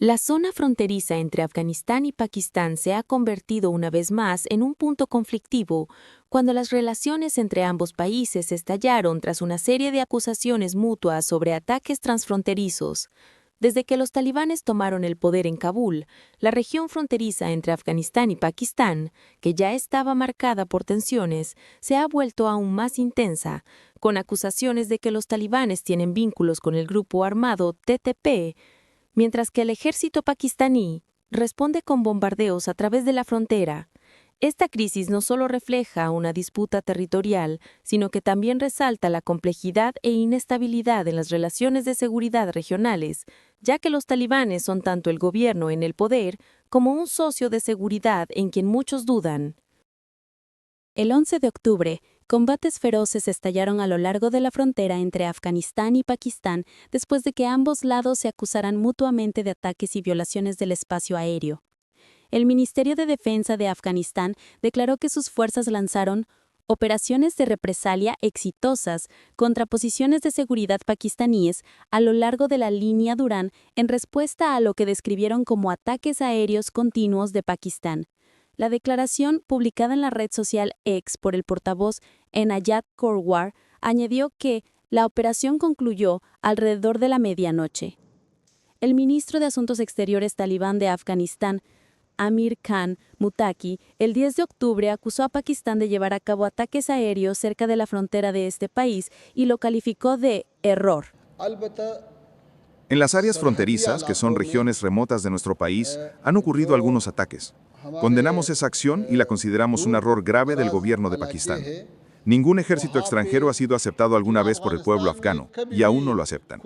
La zona fronteriza entre Afganistán y Pakistán se ha convertido una vez más en un punto conflictivo cuando las relaciones entre ambos países estallaron tras una serie de acusaciones mutuas sobre ataques transfronterizos. Desde que los talibanes tomaron el poder en Kabul, la región fronteriza entre Afganistán y Pakistán, que ya estaba marcada por tensiones, se ha vuelto aún más intensa, con acusaciones de que los talibanes tienen vínculos con el grupo armado TTP, mientras que el ejército pakistaní responde con bombardeos a través de la frontera. Esta crisis no solo refleja una disputa territorial, sino que también resalta la complejidad e inestabilidad en las relaciones de seguridad regionales, ya que los talibanes son tanto el gobierno en el poder como un socio de seguridad en quien muchos dudan. El 11 de octubre, combates feroces estallaron a lo largo de la frontera entre Afganistán y Pakistán después de que ambos lados se acusaran mutuamente de ataques y violaciones del espacio aéreo. El Ministerio de Defensa de Afganistán declaró que sus fuerzas lanzaron operaciones de represalia exitosas contra posiciones de seguridad pakistaníes a lo largo de la línea Durand en respuesta a lo que describieron como ataques aéreos continuos de Pakistán. La declaración, publicada en la red social X por el portavoz Enayat Korwar, añadió que la operación concluyó alrededor de la medianoche. El ministro de Asuntos Exteriores talibán de Afganistán, Amir Khan Muttaqi, el 10 de octubre acusó a Pakistán de llevar a cabo ataques aéreos cerca de la frontera de este país y lo calificó de error. En las áreas fronterizas, que son regiones remotas de nuestro país, han ocurrido algunos ataques. Condenamos esa acción y la consideramos un error grave del gobierno de Pakistán. Ningún ejército extranjero ha sido aceptado alguna vez por el pueblo afgano, y aún no lo aceptan.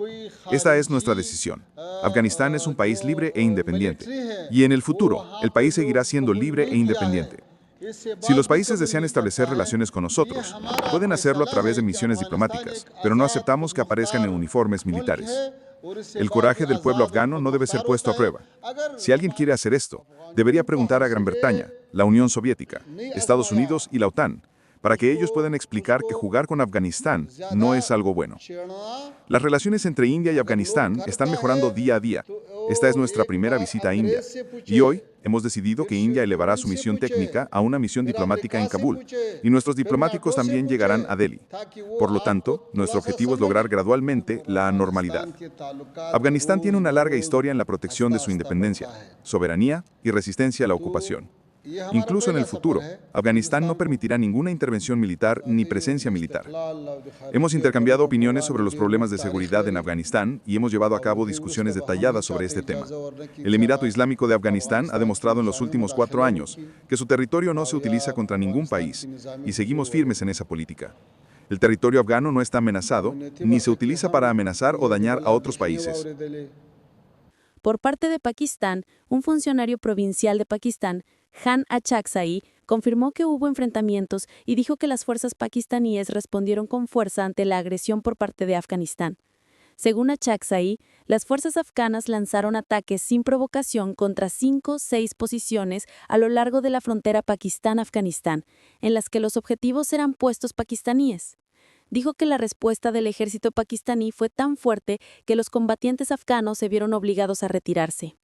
Esta es nuestra decisión. Afganistán es un país libre e independiente, y en el futuro, el país seguirá siendo libre e independiente. Si los países desean establecer relaciones con nosotros, pueden hacerlo a través de misiones diplomáticas, pero no aceptamos que aparezcan en uniformes militares. El coraje del pueblo afgano no debe ser puesto a prueba. Si alguien quiere hacer esto, debería preguntar a Gran Bretaña, la Unión Soviética, Estados Unidos y la OTAN, para que ellos puedan explicar que jugar con Afganistán no es algo bueno. Las relaciones entre India y Afganistán están mejorando día a día. Esta es nuestra primera visita a India. Y hoy hemos decidido que India elevará su misión técnica a una misión diplomática en Kabul, y nuestros diplomáticos también llegarán a Delhi. Por lo tanto, nuestro objetivo es lograr gradualmente la normalidad. Afganistán tiene una larga historia en la protección de su independencia, soberanía y resistencia a la ocupación. Incluso en el futuro, Afganistán no permitirá ninguna intervención militar ni presencia militar. Hemos intercambiado opiniones sobre los problemas de seguridad en Afganistán y hemos llevado a cabo discusiones detalladas sobre este tema. El Emirato Islámico de Afganistán ha demostrado en los últimos 4 años que su territorio no se utiliza contra ningún país, y seguimos firmes en esa política. El territorio afgano no está amenazado, ni se utiliza para amenazar o dañar a otros países. Por parte de Pakistán, un funcionario provincial de Pakistán, Han Achakzai, confirmó que hubo enfrentamientos y dijo que las fuerzas pakistaníes respondieron con fuerza ante la agresión por parte de Afganistán. Según Achakzai, las fuerzas afganas lanzaron ataques sin provocación contra 6 posiciones a lo largo de la frontera Pakistán-Afganistán, en las que los objetivos eran puestos pakistaníes. Dijo que la respuesta del ejército pakistaní fue tan fuerte que los combatientes afganos se vieron obligados a retirarse.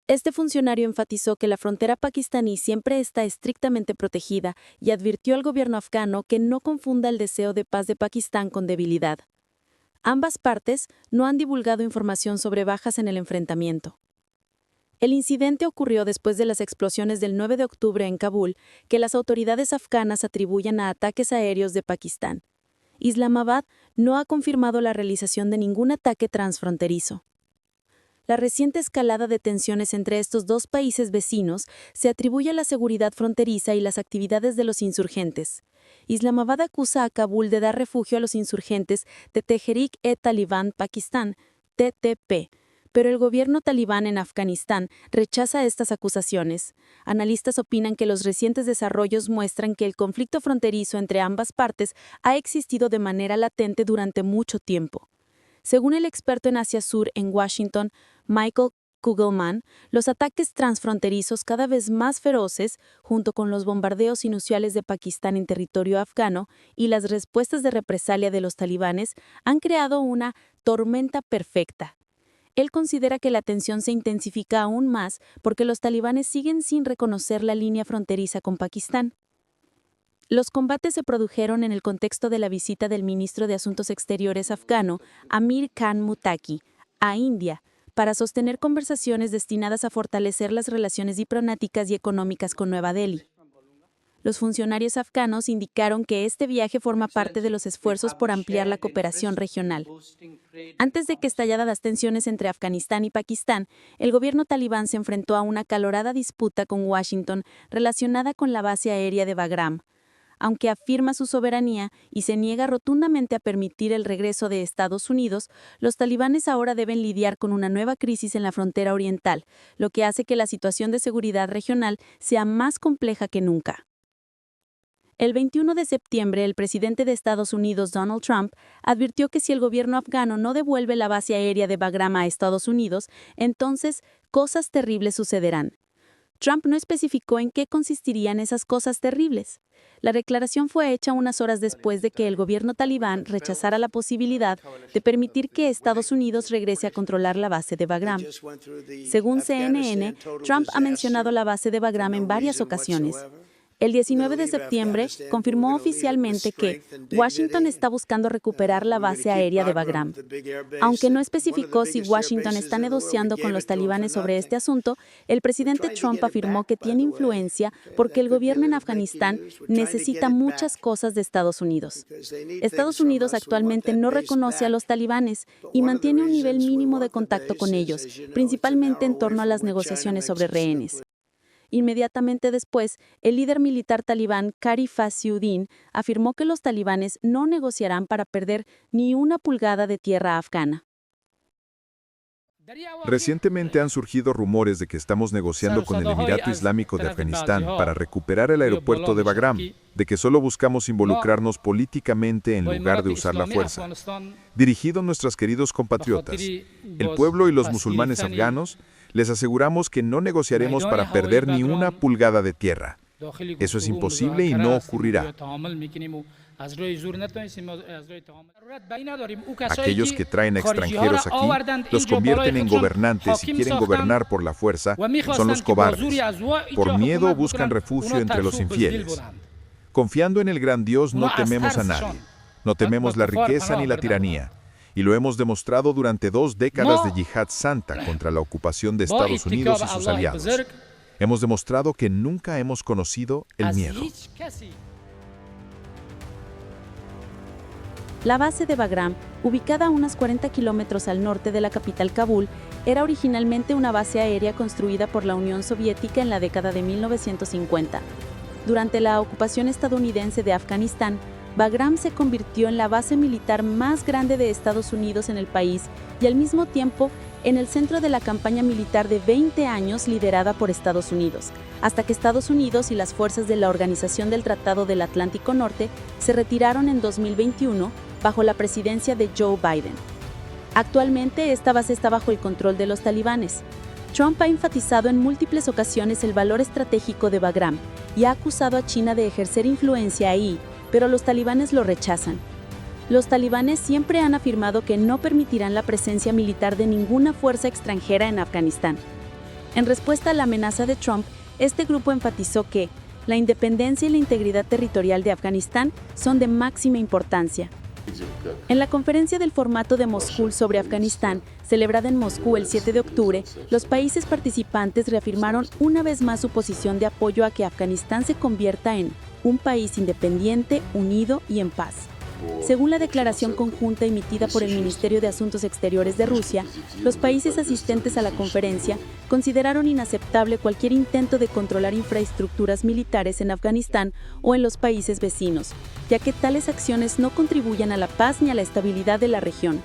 Este funcionario enfatizó que la frontera pakistaní siempre está estrictamente protegida y advirtió al gobierno afgano que no confunda el deseo de paz de Pakistán con debilidad. Ambas partes no han divulgado información sobre bajas en el enfrentamiento. El incidente ocurrió después de las explosiones del 9 de octubre en Kabul, que las autoridades afganas atribuyen a ataques aéreos de Pakistán. Islamabad no ha confirmado la realización de ningún ataque transfronterizo. La reciente escalada de tensiones entre estos dos países vecinos se atribuye a la seguridad fronteriza y las actividades de los insurgentes. Islamabad acusa a Kabul de dar refugio a los insurgentes de Tehrik-e-Taliban Pakistán, TTP, pero el gobierno talibán en Afganistán rechaza estas acusaciones. Analistas opinan que los recientes desarrollos muestran que el conflicto fronterizo entre ambas partes ha existido de manera latente durante mucho tiempo. Según el experto en Asia Sur en Washington, Michael Kugelman, los ataques transfronterizos cada vez más feroces, junto con los bombardeos inusuales de Pakistán en territorio afgano y las respuestas de represalia de los talibanes, han creado una tormenta perfecta. Él considera que la tensión se intensifica aún más porque los talibanes siguen sin reconocer la línea fronteriza con Pakistán. Los combates se produjeron en el contexto de la visita del ministro de Asuntos Exteriores afgano, Amir Khan Muttaqi, a India, para sostener conversaciones destinadas a fortalecer las relaciones diplomáticas y económicas con Nueva Delhi. Los funcionarios afganos indicaron que este viaje forma parte de los esfuerzos por ampliar la cooperación regional. Antes de que estallaran las tensiones entre Afganistán y Pakistán, el gobierno talibán se enfrentó a una acalorada disputa con Washington relacionada con la base aérea de Bagram. Aunque afirma su soberanía y se niega rotundamente a permitir el regreso de Estados Unidos, los talibanes ahora deben lidiar con una nueva crisis en la frontera oriental, lo que hace que la situación de seguridad regional sea más compleja que nunca. El 21 de septiembre, el presidente de Estados Unidos, Donald Trump, advirtió que si el gobierno afgano no devuelve la base aérea de Bagram a Estados Unidos, entonces cosas terribles sucederán. Trump no especificó en qué consistirían esas cosas terribles. La declaración fue hecha unas horas después de que el gobierno talibán rechazara la posibilidad de permitir que Estados Unidos regrese a controlar la base de Bagram. Según CNN, Trump ha mencionado la base de Bagram en varias ocasiones. El 19 de septiembre confirmó oficialmente que Washington está buscando recuperar la base aérea de Bagram. Aunque no especificó si Washington está negociando con los talibanes sobre este asunto, el presidente Trump afirmó que tiene influencia porque el gobierno en Afganistán necesita muchas cosas de Estados Unidos. Estados Unidos actualmente no reconoce a los talibanes y mantiene un nivel mínimo de contacto con ellos, principalmente en torno a las negociaciones sobre rehenes. Inmediatamente después, el líder militar talibán Qari Fasiuddin afirmó que los talibanes no negociarán para perder ni una pulgada de tierra afgana. Recientemente han surgido rumores de que estamos negociando con el Emirato Islámico de Afganistán para recuperar el aeropuerto de Bagram, de que solo buscamos involucrarnos políticamente en lugar de usar la fuerza. Dirigido a nuestros queridos compatriotas, el pueblo y los musulmanes afganos, les aseguramos que no negociaremos para perder ni una pulgada de tierra. Eso es imposible y no ocurrirá. Aquellos que traen a extranjeros aquí los convierten en gobernantes y quieren gobernar por la fuerza son los cobardes. Por miedo buscan refugio entre los infieles. Confiando en el gran Dios no tememos a nadie. No tememos la riqueza ni la tiranía. Y lo hemos demostrado durante 2 décadas de yihad santa contra la ocupación de Estados Unidos y sus aliados. Hemos demostrado que nunca hemos conocido el miedo. La base de Bagram, ubicada a unos 40 kilómetros al norte de la capital Kabul, era originalmente una base aérea construida por la Unión Soviética en la década de 1950. Durante la ocupación estadounidense de Afganistán, Bagram se convirtió en la base militar más grande de Estados Unidos en el país y al mismo tiempo en el centro de la campaña militar de 20 años liderada por Estados Unidos, hasta que Estados Unidos y las fuerzas de la Organización del Tratado del Atlántico Norte se retiraron en 2021 bajo la presidencia de Joe Biden. Actualmente esta base está bajo el control de los talibanes. Trump ha enfatizado en múltiples ocasiones el valor estratégico de Bagram y ha acusado a China de ejercer influencia ahí, pero los talibanes lo rechazan. Los talibanes siempre han afirmado que no permitirán la presencia militar de ninguna fuerza extranjera en Afganistán. En respuesta a la amenaza de Trump, este grupo enfatizó que la independencia y la integridad territorial de Afganistán son de máxima importancia. En la conferencia del formato de Moscú sobre Afganistán, celebrada en Moscú el 7 de octubre, los países participantes reafirmaron una vez más su posición de apoyo a que Afganistán se convierta en un país independiente, unido y en paz. Según la declaración conjunta emitida por el Ministerio de Asuntos Exteriores de Rusia, los países asistentes a la conferencia consideraron inaceptable cualquier intento de controlar infraestructuras militares en Afganistán o en los países vecinos, ya que tales acciones no contribuyen a la paz ni a la estabilidad de la región.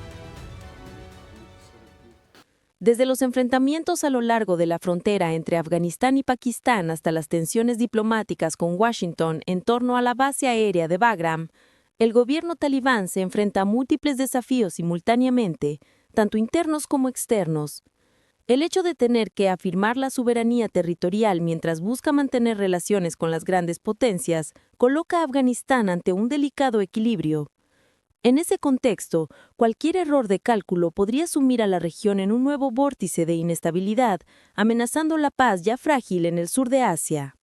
Desde los enfrentamientos a lo largo de la frontera entre Afganistán y Pakistán hasta las tensiones diplomáticas con Washington en torno a la base aérea de Bagram, el gobierno talibán se enfrenta a múltiples desafíos simultáneamente, tanto internos como externos. El hecho de tener que afirmar la soberanía territorial mientras busca mantener relaciones con las grandes potencias coloca a Afganistán ante un delicado equilibrio. En ese contexto, cualquier error de cálculo podría sumir a la región en un nuevo vórtice de inestabilidad, amenazando la paz ya frágil en el sur de Asia.